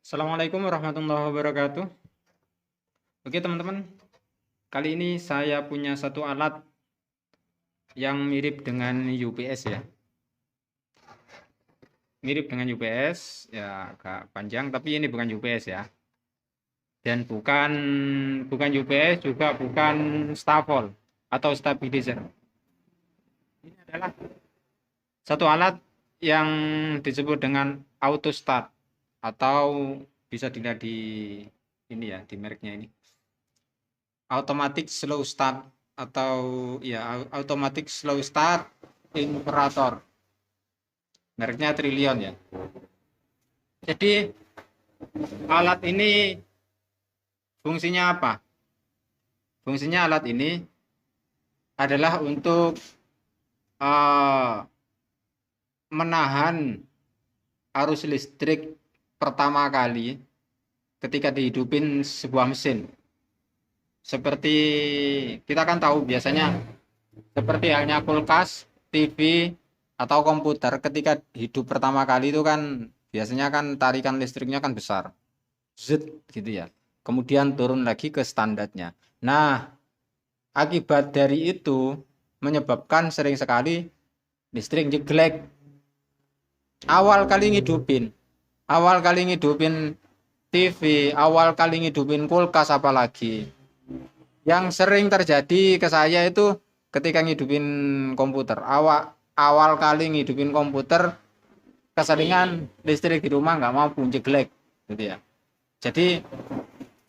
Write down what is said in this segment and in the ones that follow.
Assalamualaikum warahmatullahi wabarakatuh. Oke teman-teman, kali ini saya punya satu alat yang mirip dengan UPS ya. Mirip dengan UPS, ya agak panjang, tapi ini bukan UPS ya. Dan bukan UPS, juga bukan stafol atau stabilizer. Ini adalah satu alat yang disebut dengan auto start atau bisa dilihat di ini ya, di mereknya ini. Automatic slow start atau ya automatic slow start inverter, mereknya Trillion ya. Jadi alat ini fungsinya apa? Fungsinya alat ini adalah untuk uh, menahan arus listrik pertama kali ketika dihidupin sebuah mesin. Seperti kita kan tahu biasanya seperti halnya kulkas, TV, atau komputer ketika hidup pertama kali itu kan biasanya kan tarikan listriknya kan besar. Zet gitu ya. Kemudian turun lagi ke standarnya. Nah, akibat dari itu menyebabkan sering sekali listrik jeglek. Awal kali ngidupin TV, awal kali ngidupin kulkas apalagi. Yang sering terjadi ke saya itu ketika ngidupin komputer. Awal kali ngidupin komputer keseringan listrik di rumah nggak mau jeglek gitu ya. Jadi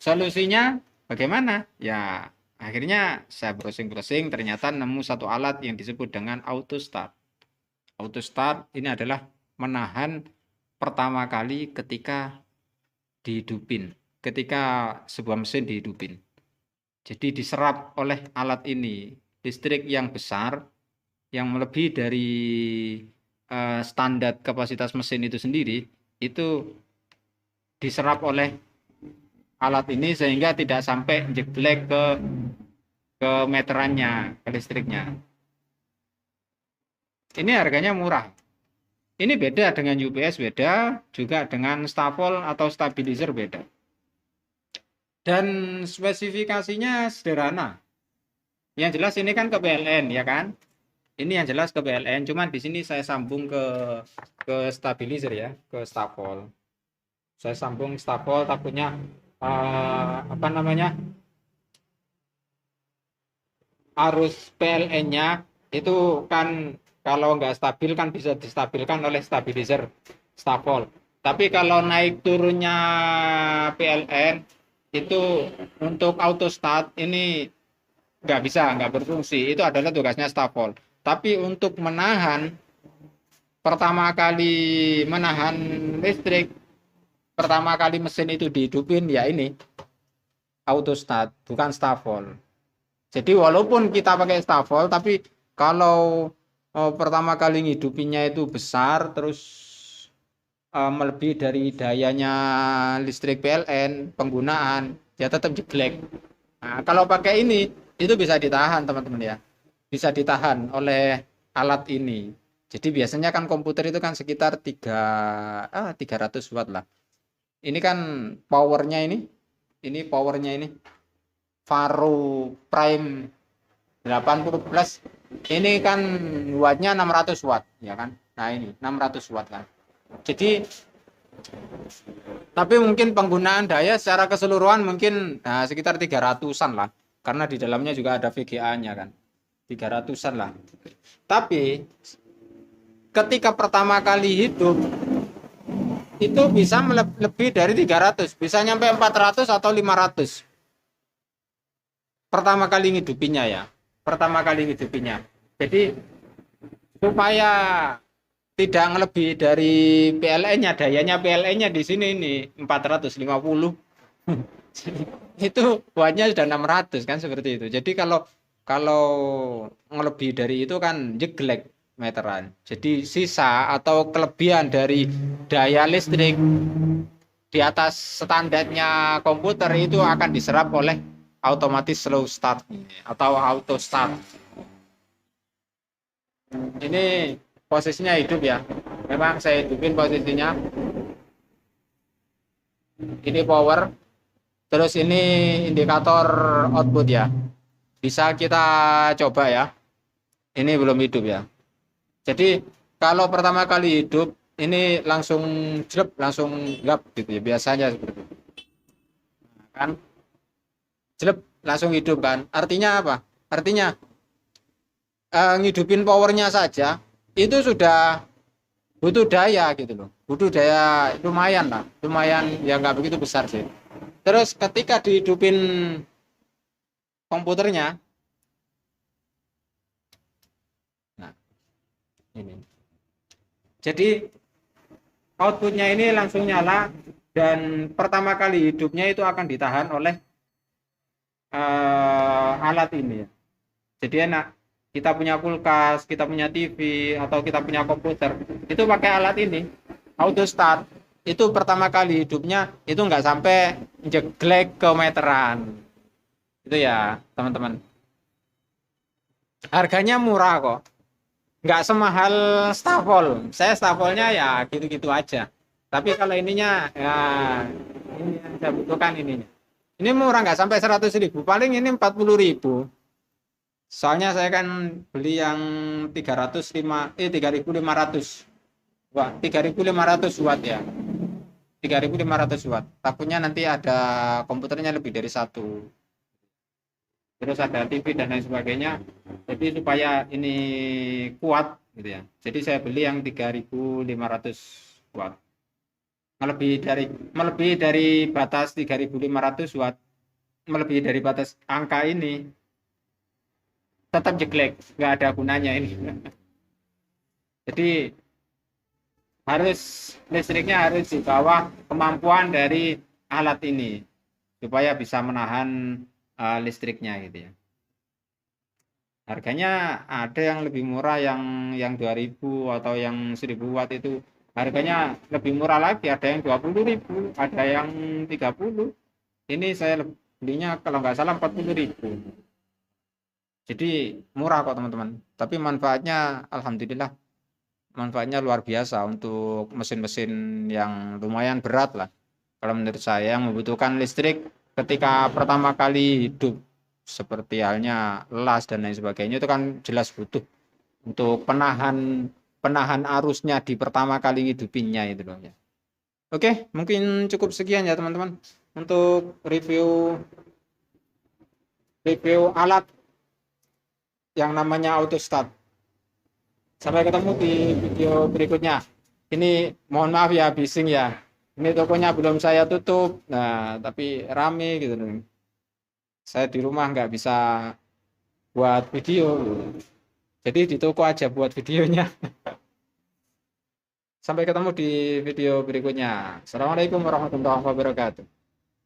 solusinya bagaimana? Ya akhirnya saya browsing-browsing ternyata nemu satu alat yang disebut dengan auto start. Auto start ini adalah menahan pertama kali ketika dihidupin, ketika sebuah mesin dihidupin. Jadi diserap oleh alat ini listrik yang besar yang melebihi dari standar kapasitas mesin itu sendiri, itu diserap oleh alat ini sehingga tidak sampai jeglek ke meterannya, ke listriknya. Ini harganya murah. Ini beda dengan UPS, beda juga dengan stafol atau stabilizer, beda. Dan spesifikasinya sederhana. Yang jelas ini kan ke PLN ya kan? Ini yang jelas ke PLN, cuman di sini saya sambung ke stabilizer ya, ke stafol. Saya sambung stafol, takutnya apa namanya, arus PLN-nya itu kan kalau nggak stabil kan bisa distabilkan oleh stabilizer stafol. Tapi kalau naik turunnya PLN itu untuk auto start ini nggak berfungsi. Itu adalah tugasnya stafol. Tapi untuk pertama kali menahan listrik, pertama kali mesin itu dihidupin ya ini auto start, bukan stafol. Jadi walaupun kita pakai stafol, tapi kalau pertama kali ngidupinnya itu besar, terus melebihi dari dayanya listrik PLN penggunaan, ya tetap jeglek. Nah, kalau pakai ini, itu bisa ditahan teman-teman ya. Bisa ditahan oleh alat ini. Jadi biasanya kan komputer itu kan sekitar 300 watt lah. Ini kan powernya ini powernya ini Faro Prime 80 plus. Ini kan wattnya 600 watt ya kan. Nah ini 600 watt kan. Jadi tapi mungkin penggunaan daya secara keseluruhan mungkin sekitar 300-an lah. Karena di dalamnya juga ada VGA-nya kan. 300-an lah. Tapi ketika pertama kali hidup itu bisa lebih dari 300, bisa nyampe 400 atau 500. Pertama kali ngidupinnya ya. Pertama kali ngidupinnya. Jadi supaya tidak lebih dari PLN-nya, dayanya PLN-nya di sini ini 450. Itu wattnya sudah 600 kan seperti itu. Jadi kalau lebih dari itu kan jeglek meteran. Jadi sisa atau kelebihan dari daya listrik di atas standarnya komputer itu akan diserap oleh otomatis slow start atau auto start. Ini posisinya hidup ya. Memang saya hidupin posisinya. Ini power, terus ini indikator output ya. Bisa kita coba ya. Ini belum hidup ya. Jadi kalau pertama kali hidup ini langsung jelek, langsung gelap gitu ya. Biasanya seperti itu. Kan jelek langsung hidup kan. Artinya apa? Artinya ngidupin powernya saja itu sudah butuh daya gitu loh. Butuh daya lumayan lah. Lumayan ya nggak begitu besar sih. Terus ketika dihidupin komputernya, nah ini. Jadi outputnya ini langsung nyala dan pertama kali hidupnya itu akan ditahan oleh alat ini ya. Jadi enak. Kita punya kulkas, kita punya TV, atau kita punya komputer, itu pakai alat ini, auto start. Itu pertama kali hidupnya itu nggak sampai jeglek ke meteran. Itu ya teman-teman. Harganya murah kok. Nggak semahal Stavol. Saya Stavolnya ya gitu-gitu aja. Tapi kalau ininya ya ini yang saya butuhkan ininya. Ini murah nggak sampai 100.000. Paling ini 40.000. Soalnya saya kan beli yang 3.500. Wah, 3.500 watt ya. 3.500 watt. Takutnya nanti ada komputernya lebih dari satu. Terus ada TV dan lain sebagainya. Jadi supaya ini kuat gitu ya. Jadi saya beli yang 3.500 watt. Melebihi dari batas 3.500 watt, melebihi dari batas angka ini tetap jelek, nggak ada gunanya ini. Jadi harus listriknya harus di bawah kemampuan dari alat ini supaya bisa menahan listriknya gitu ya. Harganya ada yang lebih murah, yang 2000 atau yang 1000 watt itu harganya lebih murah lagi, ada yang 20.000, ada yang 30. Ini saya belinya kalau nggak salah 40.000. Jadi murah kok teman-teman. Tapi manfaatnya alhamdulillah, manfaatnya luar biasa untuk mesin-mesin yang lumayan berat lah. Kalau menurut saya yang membutuhkan listrik ketika pertama kali hidup seperti halnya las dan lain sebagainya itu kan jelas butuh untuk penahan penahan arusnya di pertama kali hidupinnya itu loh ya. Oke, mungkin cukup sekian ya teman-teman untuk review review alat yang namanya auto start. Sampai ketemu di video berikutnya. Ini mohon maaf ya bising ya. Ini tokonya belum saya tutup. Nah, tapi rame gitu nih. Saya di rumah nggak bisa buat video. Jadi di toko aja buat videonya. Sampai ketemu di video berikutnya. Assalamualaikum warahmatullahi wabarakatuh.